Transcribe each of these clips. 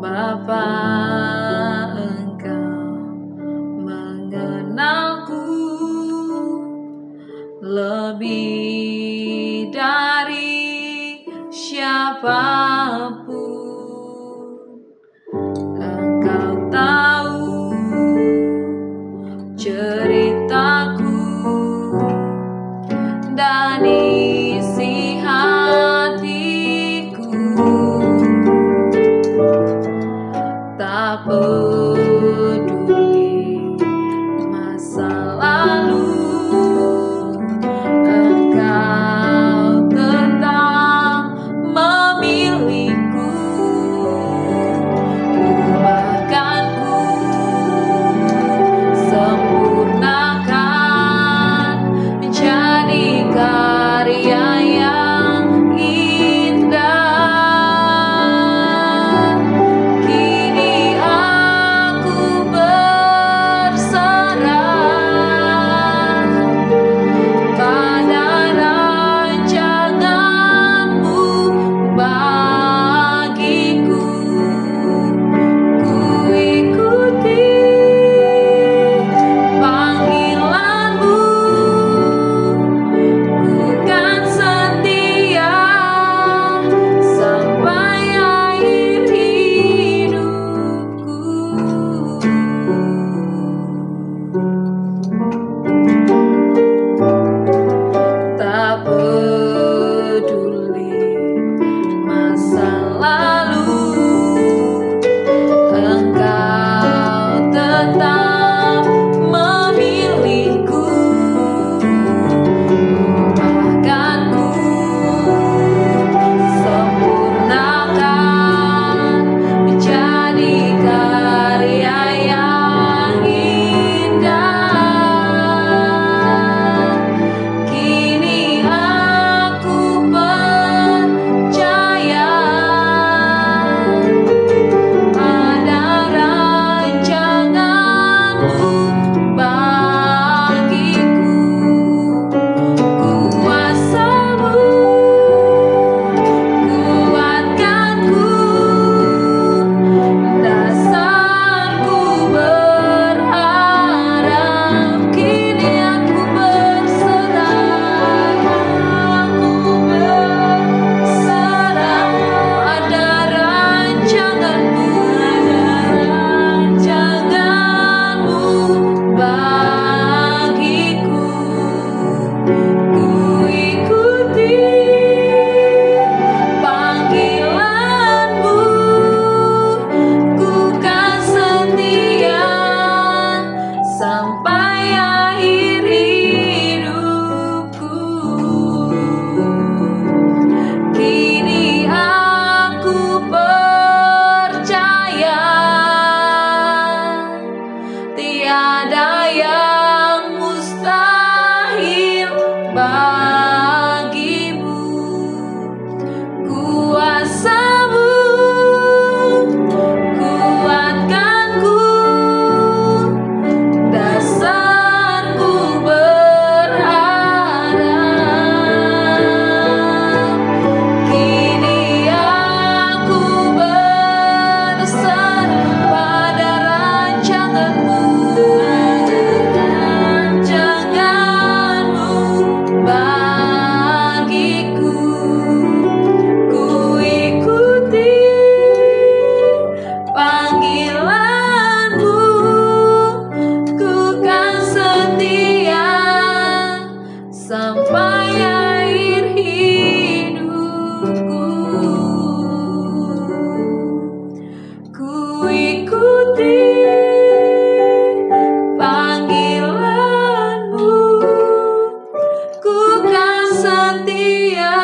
Bapa, Engkau mengenalku lebih dari siapapun. Engkau tahu ceritaku dan isi hatiku. Tak peduli masa lalu, Engkau tetap memilihku. Ubahkanku, sempurnakan menjadi karya yang indah. Kini aku berserah pada rancangan-Mu bagiku. Ku ikuti panggilan-Mu, ku kan setia sampai akhir hidupku. Tak peduli masa lalu, Engkau tetap memilihku. Ubahkanku, sempurnakan menjadi karya yang indah. Kini aku percaya pada rancangan-Mu bagiku. Kuasa-Mu kuatkanku, dasarku berharap. Kini aku berserah pada rancangan-Mu bagiku. Ku ikuti panggilan-Mu, ku kan setia sampai akhir hidupku. Kini aku percaya tiada yang mustahil bagimu. Kuasa-Mu kuatkanku, dasarku berharap. Kini aku berserah pada rancangan-Mu bagiku. Ku ikuti panggilan-Mu, ku kan setia sampai akhir hidupku. Ku ikuti panggilan-Mu, ku kan setia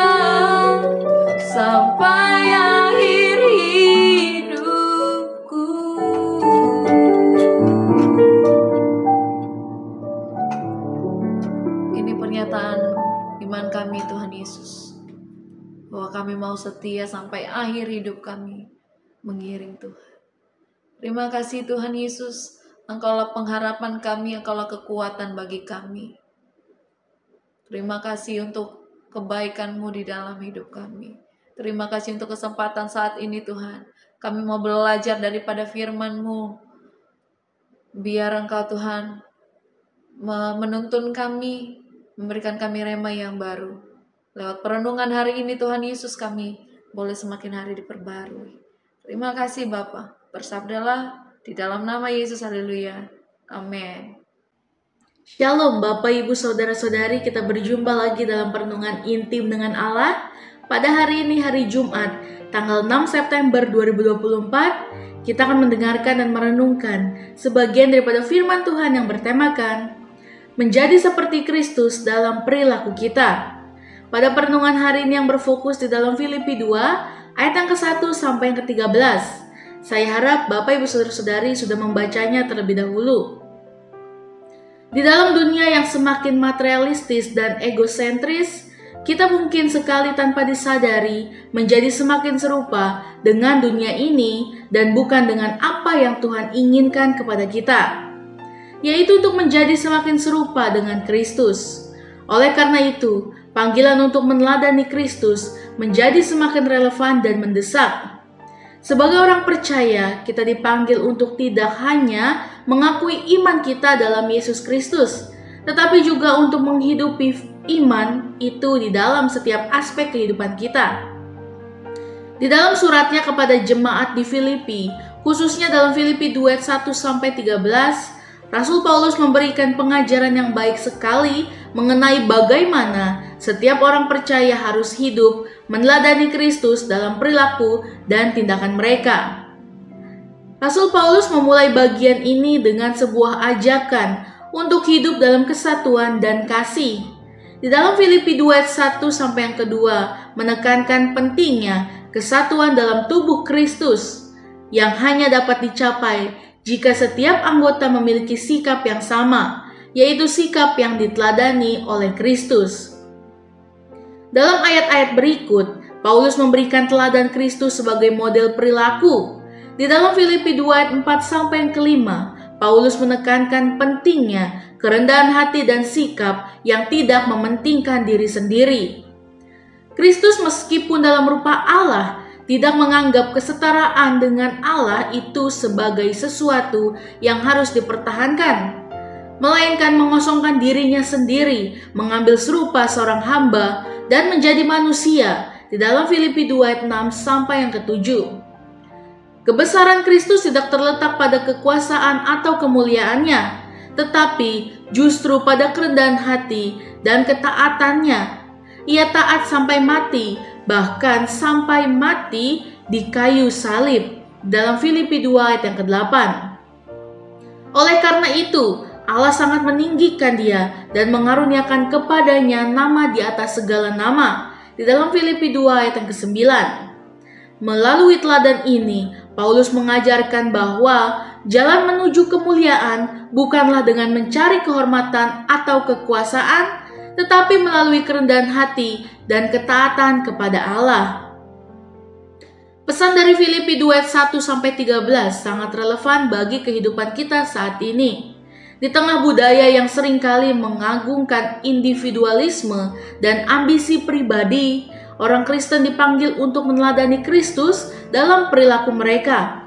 sampai akhir hidupku. Ini pernyataan iman kami, Tuhan Yesus, bahwa kami mau setia sampai akhir hidup kami mengiring Tuhan. Terima kasih Tuhan Yesus, Engkaulah pengharapan kami, Engkaulah kekuatan bagi kami. Terima kasih untuk kebaikan-Mu di dalam hidup kami. Terima kasih untuk kesempatan saat ini Tuhan. Kami mau belajar daripada firman-Mu. Biar Engkau Tuhan menuntun kami, memberikan kami rema yang baru. Lewat perenungan hari ini Tuhan Yesus, kami boleh semakin hari diperbarui. Terima kasih Bapa. Bersabdalah di dalam nama Yesus, haleluya. Amin. Shalom Bapak Ibu Saudara-saudari, kita berjumpa lagi dalam perenungan intim dengan Allah. Pada hari ini, hari Jumat, tanggal 6 September 2024, kita akan mendengarkan dan merenungkan sebagian daripada firman Tuhan yang bertemakan menjadi seperti Kristus dalam perilaku kita. Pada perenungan hari ini yang berfokus di dalam Filipi 2, ayat yang ke-1 sampai yang ke-13. Saya harap Bapak Ibu Saudara-saudari sudah membacanya terlebih dahulu. Di dalam dunia yang semakin materialistis dan egosentris, kita mungkin sekali tanpa disadari menjadi semakin serupa dengan dunia ini dan bukan dengan apa yang Tuhan inginkan kepada kita, yaitu untuk menjadi semakin serupa dengan Kristus. Oleh karena itu, panggilan untuk meneladani Kristus menjadi semakin relevan dan mendesak. Sebagai orang percaya, kita dipanggil untuk tidak hanya mengakui iman kita dalam Yesus Kristus, tetapi juga untuk menghidupi iman itu di dalam setiap aspek kehidupan kita. Di dalam suratnya kepada jemaat di Filipi, khususnya dalam Filipi 2 ayat 1-13, Rasul Paulus memberikan pengajaran yang baik sekali mengenai bagaimana setiap orang percaya harus hidup meneladani Kristus dalam perilaku dan tindakan mereka. Rasul Paulus memulai bagian ini dengan sebuah ajakan untuk hidup dalam kesatuan dan kasih. Di dalam Filipi 2 ayat 1 sampai yang kedua menekankan pentingnya kesatuan dalam tubuh Kristus yang hanya dapat dicapai jika setiap anggota memiliki sikap yang sama, yaitu sikap yang diteladani oleh Kristus. Dalam ayat-ayat berikut, Paulus memberikan teladan Kristus sebagai model perilaku. Di dalam Filipi 2 ayat 4 sampai yang kelima, Paulus menekankan pentingnya kerendahan hati dan sikap yang tidak mementingkan diri sendiri. Kristus meskipun dalam rupa Allah, tidak menganggap kesetaraan dengan Allah itu sebagai sesuatu yang harus dipertahankan, melainkan mengosongkan dirinya sendiri, mengambil serupa seorang hamba, dan menjadi manusia. Di dalam Filipi 2 ayat 6 sampai yang ke-7. Kebesaran Kristus tidak terletak pada kekuasaan atau kemuliaannya, tetapi justru pada kerendahan hati dan ketaatannya. Ia taat sampai mati, bahkan sampai mati di kayu salib. Dalam Filipi 2 ayat yang ke-8. Oleh karena itu, Allah sangat meninggikan dia dan mengaruniakan kepadanya nama di atas segala nama. Di dalam Filipi 2 ayat yang ke-9. Melalui teladan ini, Paulus mengajarkan bahwa jalan menuju kemuliaan bukanlah dengan mencari kehormatan atau kekuasaan, tetapi melalui kerendahan hati dan ketaatan kepada Allah. Pesan dari Filipi 2 ayat 1-13 sangat relevan bagi kehidupan kita saat ini. Di tengah budaya yang seringkali mengagungkan individualisme dan ambisi pribadi, orang Kristen dipanggil untuk meneladani Kristus dalam perilaku mereka.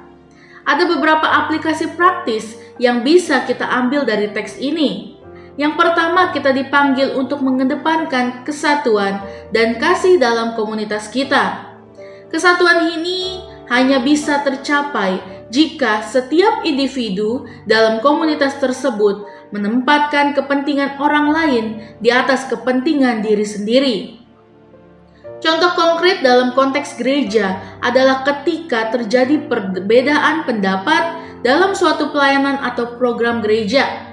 Ada beberapa aplikasi praktis yang bisa kita ambil dari teks ini. Yang pertama, kita dipanggil untuk mengedepankan kesatuan dan kasih dalam komunitas kita. Kesatuan ini hanya bisa tercapai jika setiap individu dalam komunitas tersebut menempatkan kepentingan orang lain di atas kepentingan diri sendiri. Contoh konkret dalam konteks gereja adalah ketika terjadi perbedaan pendapat dalam suatu pelayanan atau program gereja.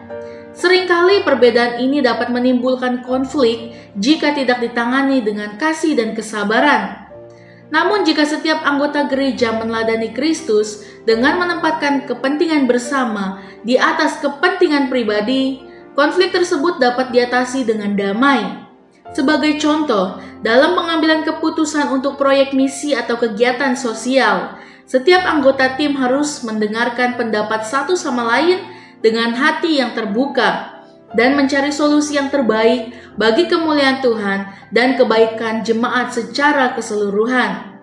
Seringkali perbedaan ini dapat menimbulkan konflik jika tidak ditangani dengan kasih dan kesabaran. Namun jika setiap anggota gereja meneladani Kristus dengan menempatkan kepentingan bersama di atas kepentingan pribadi, konflik tersebut dapat diatasi dengan damai. Sebagai contoh, dalam pengambilan keputusan untuk proyek misi atau kegiatan sosial, setiap anggota tim harus mendengarkan pendapat satu sama lain dengan hati yang terbuka dan mencari solusi yang terbaik bagi kemuliaan Tuhan dan kebaikan jemaat secara keseluruhan.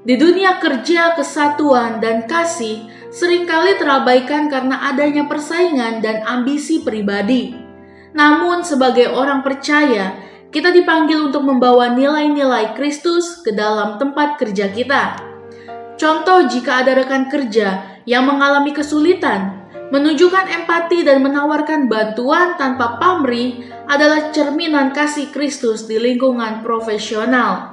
Di dunia kerja, kesatuan dan kasih seringkali terabaikan karena adanya persaingan dan ambisi pribadi. Namun sebagai orang percaya, kita dipanggil untuk membawa nilai-nilai Kristus ke dalam tempat kerja kita. Contoh, jika ada rekan kerja yang mengalami kesulitan, menunjukkan empati dan menawarkan bantuan tanpa pamrih adalah cerminan kasih Kristus di lingkungan profesional.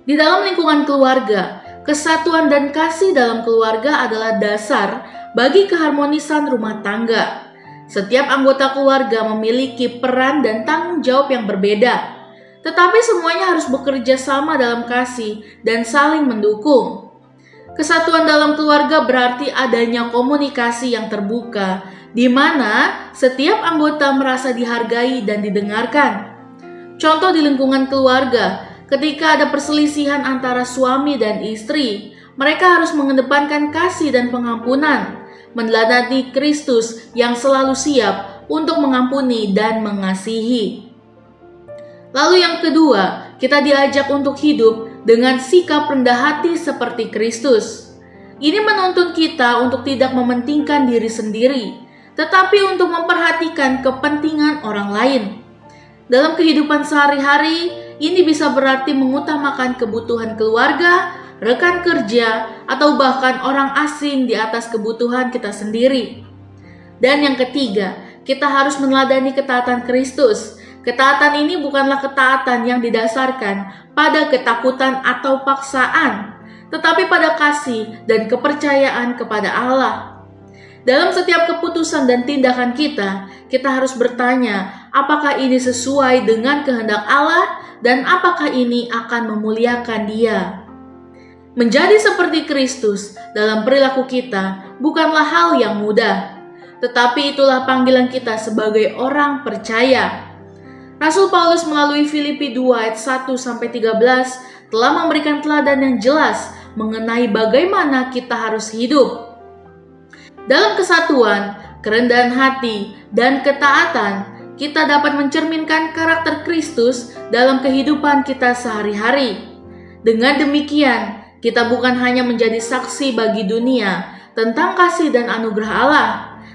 Di dalam lingkungan keluarga, kesatuan dan kasih dalam keluarga adalah dasar bagi keharmonisan rumah tangga. Setiap anggota keluarga memiliki peran dan tanggung jawab yang berbeda, tetapi semuanya harus bekerja sama dalam kasih dan saling mendukung. Kesatuan dalam keluarga berarti adanya komunikasi yang terbuka, di mana setiap anggota merasa dihargai dan didengarkan. Contoh di lingkungan keluarga, ketika ada perselisihan antara suami dan istri, mereka harus mengedepankan kasih dan pengampunan, meneladani Kristus yang selalu siap untuk mengampuni dan mengasihi. Lalu yang kedua, kita diajak untuk hidup dengan sikap rendah hati seperti Kristus. Ini menuntun kita untuk tidak mementingkan diri sendiri, tetapi untuk memperhatikan kepentingan orang lain. Dalam kehidupan sehari-hari, ini bisa berarti mengutamakan kebutuhan keluarga, rekan kerja, atau bahkan orang asing di atas kebutuhan kita sendiri. Dan yang ketiga, kita harus meneladani ketaatan Kristus. Ketaatan ini bukanlah ketaatan yang didasarkan pada ketakutan atau paksaan, tetapi pada kasih dan kepercayaan kepada Allah. Dalam setiap keputusan dan tindakan kita harus bertanya, apakah ini sesuai dengan kehendak Allah dan apakah ini akan memuliakan Dia. Menjadi seperti Kristus dalam perilaku kita bukanlah hal yang mudah, tetapi itulah panggilan kita sebagai orang percaya. Rasul Paulus melalui Filipi 2 ayat 1-13 telah memberikan teladan yang jelas mengenai bagaimana kita harus hidup. Dalam kesatuan, kerendahan hati, dan ketaatan, kita dapat mencerminkan karakter Kristus dalam kehidupan kita sehari-hari. Dengan demikian, kita bukan hanya menjadi saksi bagi dunia tentang kasih dan anugerah Allah,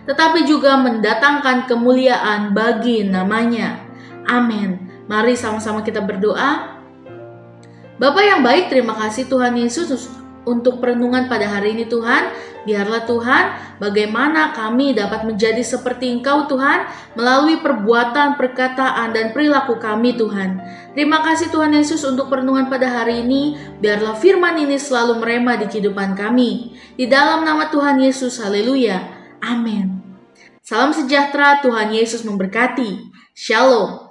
tetapi juga mendatangkan kemuliaan bagi namanya. Amin. Mari sama-sama kita berdoa. Bapa yang baik, terima kasih Tuhan Yesus untuk perenungan pada hari ini Tuhan. Biarlah Tuhan, bagaimana kami dapat menjadi seperti Engkau Tuhan melalui perbuatan, perkataan, dan perilaku kami Tuhan. Terima kasih Tuhan Yesus untuk perenungan pada hari ini. Biarlah firman ini selalu merema di kehidupan kami. Di dalam nama Tuhan Yesus, haleluya. Amin. Salam sejahtera, Tuhan Yesus memberkati. Shalom.